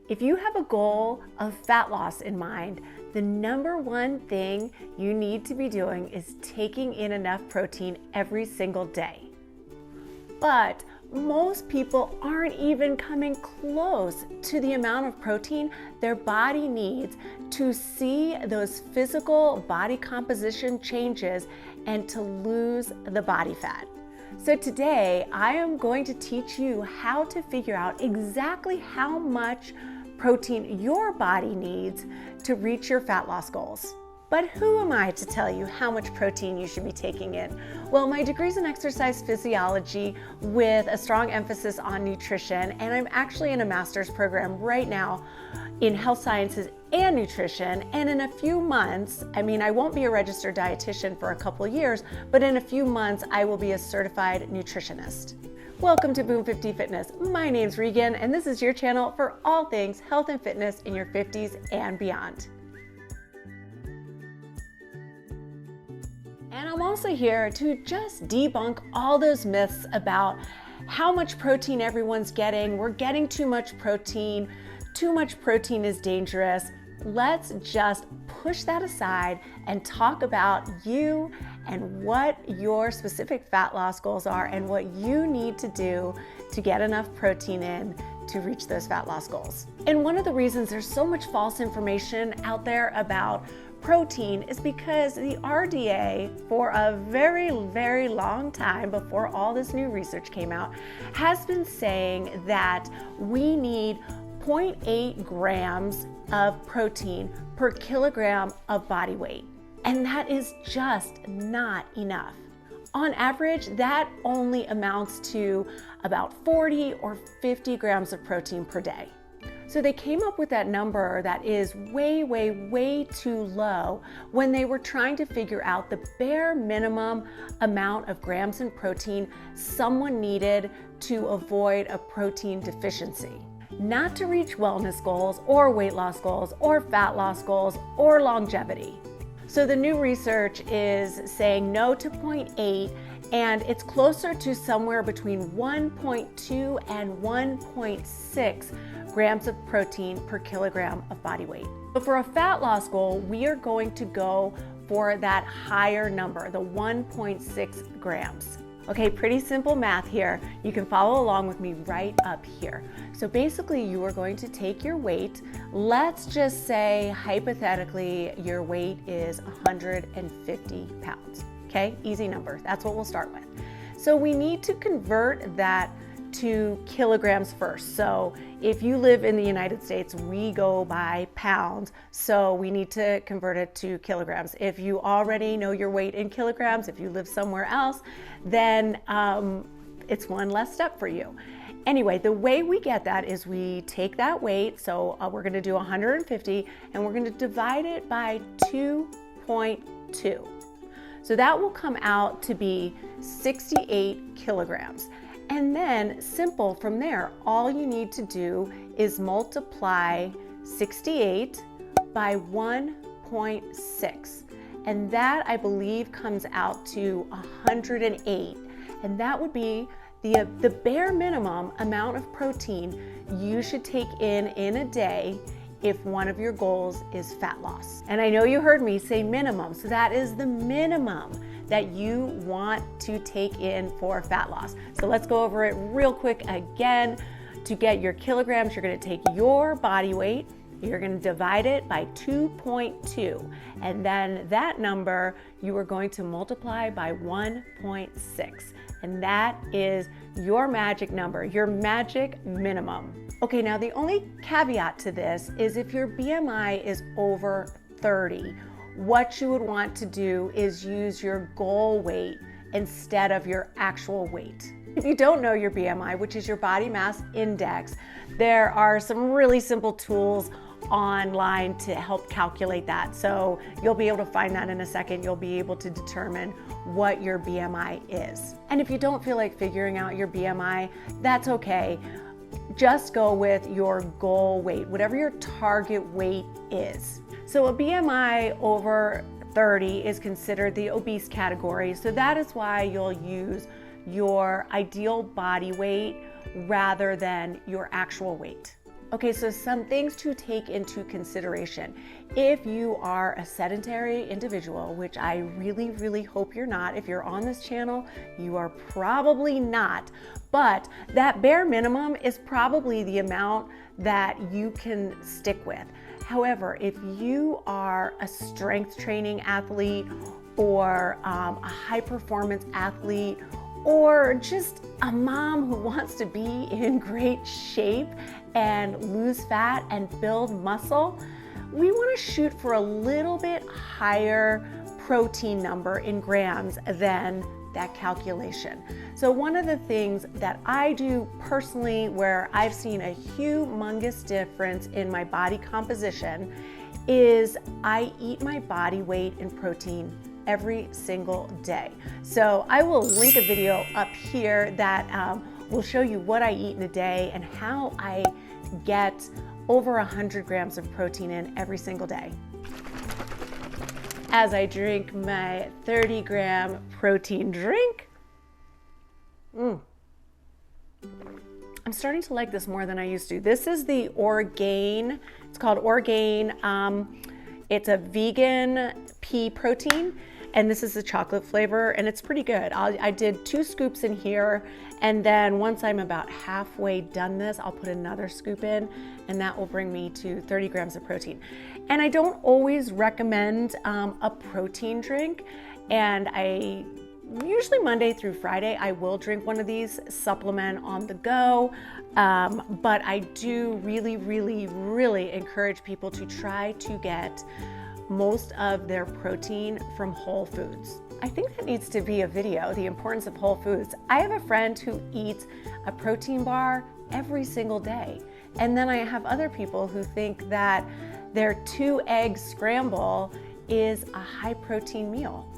If you have a goal of fat loss in mind, the number one thing you need to be doing is taking in enough protein every single day. But most people aren't even coming close to the amount of protein their body needs to see those physical body composition changes and to lose the body fat. So today I am going to teach you how to figure out exactly how much protein your body needs to reach your fat loss goals. But who am I to tell you how much protein you should be taking in? Well, my degree's in exercise physiology with a strong emphasis on nutrition, and I'm actually in a master's program right now in health sciences and nutrition. And in a few months, I won't be a registered dietitian for a couple years, but in a few months, I will be a certified nutritionist. Welcome to Boom 50 Fitness. My name's Regan, and this is your channel for all things health and fitness in your 50s and beyond. And I'm also here to just debunk all those myths about how much protein everyone's getting. We're getting too much protein. Too much protein is dangerous. Let's just push that aside and talk about you and what your specific fat loss goals are and what you need to do to get enough protein in to reach those fat loss goals. And one of the reasons there's so much false information out there about protein is because the RDA, for a very, very long time before all this new research came out, has been saying that we need 0.8 grams of protein per kilogram of body weight. And that is just not enough. On average, that only amounts to about 40 or 50 grams of protein per day. So they came up with that number that is way, way, way too low when they were trying to figure out the bare minimum amount of grams in protein someone needed to avoid a protein deficiency. Not to reach wellness goals or weight loss goals or fat loss goals or longevity. So the new research is saying no to 0.8, and it's closer to somewhere between 1.2 and 1.6 grams of protein per kilogram of body weight. But for a fat loss goal, we are going to go for that higher number, the 1.6 grams. Okay, pretty simple math here. You can follow along with me right up here. So basically you are going to take your weight. Let's just say hypothetically your weight is 150 pounds. Okay, easy number. That's what we'll start with. So we need to convert that to kilograms first. So if you live in the United States, we go by pounds, so we need to convert it to kilograms. If you already know your weight in kilograms, if you live somewhere else, then it's one less step for you. Anyway, the way we get that is we take that weight, so we're gonna do 150, and we're gonna divide it by 2.2. So that will come out to be 68 kilograms. And then simple from there, all you need to do is multiply 68 by 1.6. And that, I believe, comes out to 108. And that would be the bare minimum amount of protein you should take in a day if one of your goals is fat loss. And I know you heard me say minimum, so that is the minimum that you want to take in for fat loss. So let's go over it real quick again. To get your kilograms, you're gonna take your body weight, you're gonna divide it by 2.2, and then that number you are going to multiply by 1.6. And that is your magic number, your magic minimum. Okay, now the only caveat to this is if your BMI is over 30, what you would want to do is use your goal weight instead of your actual weight. If you don't know your BMI, which is your body mass index, there are some really simple tools online to help calculate that. So you'll be able to find that in a second. You'll be able to determine what your BMI is. And if you don't feel like figuring out your BMI, that's okay. Just go with your goal weight, whatever your target weight is. So a BMI over 30 is considered the obese category. So that is why you'll use your ideal body weight rather than your actual weight. Okay, so some things to take into consideration. If you are a sedentary individual, which I really, really hope you're not, if you're on this channel, you are probably not, but that bare minimum is probably the amount that you can stick with. However, if you are a strength training athlete or a high performance athlete, or just a mom who wants to be in great shape and lose fat and build muscle, we want to shoot for a little bit higher protein number in grams than that calculation. So one of the things that I do personally, where I've seen a humongous difference in my body composition, is I eat my body weight in protein every single day. So I will link a video up here that will show you what I eat in a day and how I get over 100 grams of protein in every single day. As I drink my 30-gram protein drink, I'm starting to like this more than I used to. This is the Orgain. It's called Orgain. It's a vegan pea protein, and this is the chocolate flavor, and it's pretty good. I did 2 scoops in here, and then once I'm about halfway done this, I'll put another scoop in, and that will bring me to 30 grams of protein. And I don't always recommend a protein drink, and usually Monday through Friday, I will drink one of these, supplement on the go, but I do really, really, really encourage people to try to get most of their protein from whole foods. I think that needs to be a video, the importance of whole foods. I have a friend who eats a protein bar every single day. And then I have other people who think that their 2-egg scramble is a high protein meal.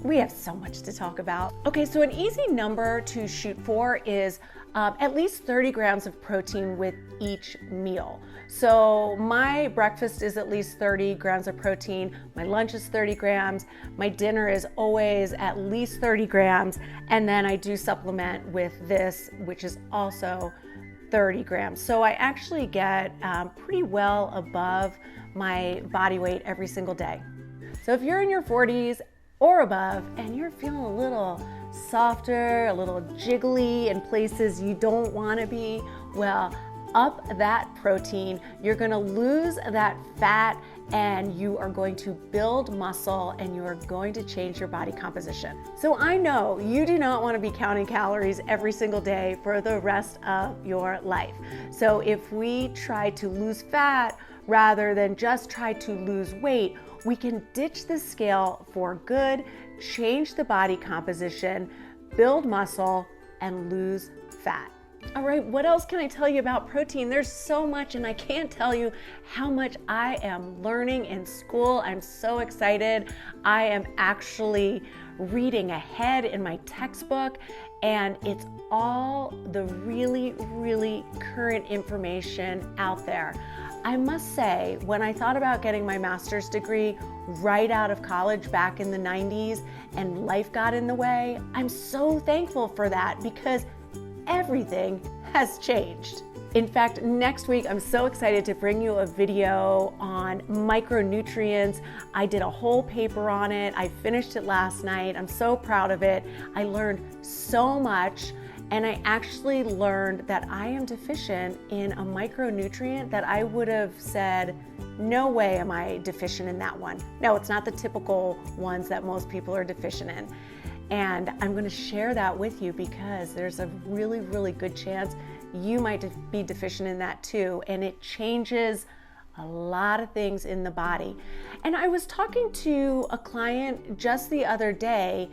We have so much to talk about. Okay, so an easy number to shoot for is at least 30 grams of protein with each meal. So my breakfast is at least 30 grams of protein, my lunch is 30 grams, my dinner is always at least 30 grams, and then I do supplement with this, which is also 30 grams. So I actually get pretty well above my body weight every single day. So if you're in your 40s or above and you're feeling a little softer, a little jiggly in places you don't want to be, well, up that protein, you're going to lose that fat, and you are going to build muscle, and you are going to change your body composition. So I know you do not want to be counting calories every single day for the rest of your life. So if we try to lose fat rather than just try to lose weight, we can ditch the scale for good, change the body composition, build muscle, and lose fat. All right, what else can I tell you about protein? There's so much, and I can't tell you how much I am learning in school. I'm so excited. I am actually reading ahead in my textbook, and it's all the really, really current information out there. I must say, when I thought about getting my master's degree right out of college back in the 90s and life got in the way, I'm so thankful for that because everything has changed. In fact, next week, I'm so excited to bring you a video on micronutrients. I did a whole paper on it. I finished it last night. I'm so proud of it. I learned so much, and I actually learned that I am deficient in a micronutrient that I would have said, no way am I deficient in that one. No, it's not the typical ones that most people are deficient in. And I'm going to share that with you because there's a really, really good chance you might be deficient in that too. And it changes a lot of things in the body. And I was talking to a client just the other day,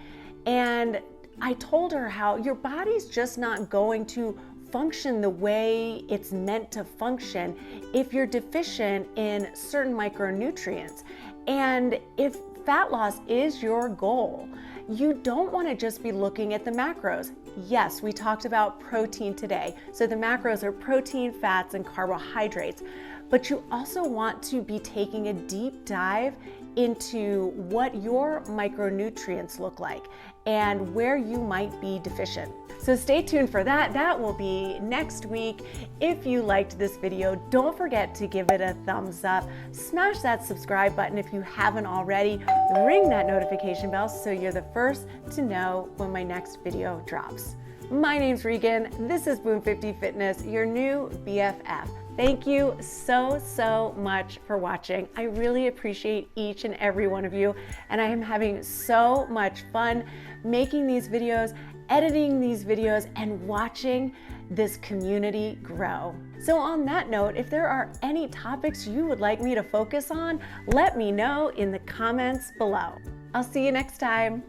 and I told her how your body's just not going to function the way it's meant to function if you're deficient in certain micronutrients. And if fat loss is your goal, you don't want to just be looking at the macros. Yes, we talked about protein today. So the macros are protein, fats, and carbohydrates. But you also want to be taking a deep dive into what your micronutrients look like and where you might be deficient. So stay tuned for that. That will be next week. If you liked this video, don't forget to give it a thumbs up. Smash that subscribe button if you haven't already. Ring that notification bell so you're the first to know when my next video drops. My name's Regan. This is Boom 50 Fitness, your new BFF. Thank you so much for watching. I really appreciate each and every one of you, and I am having so much fun making these videos, editing these videos, and watching this community grow. So on that note, if there are any topics you would like me to focus on, let me know in the comments below. I'll see you next time.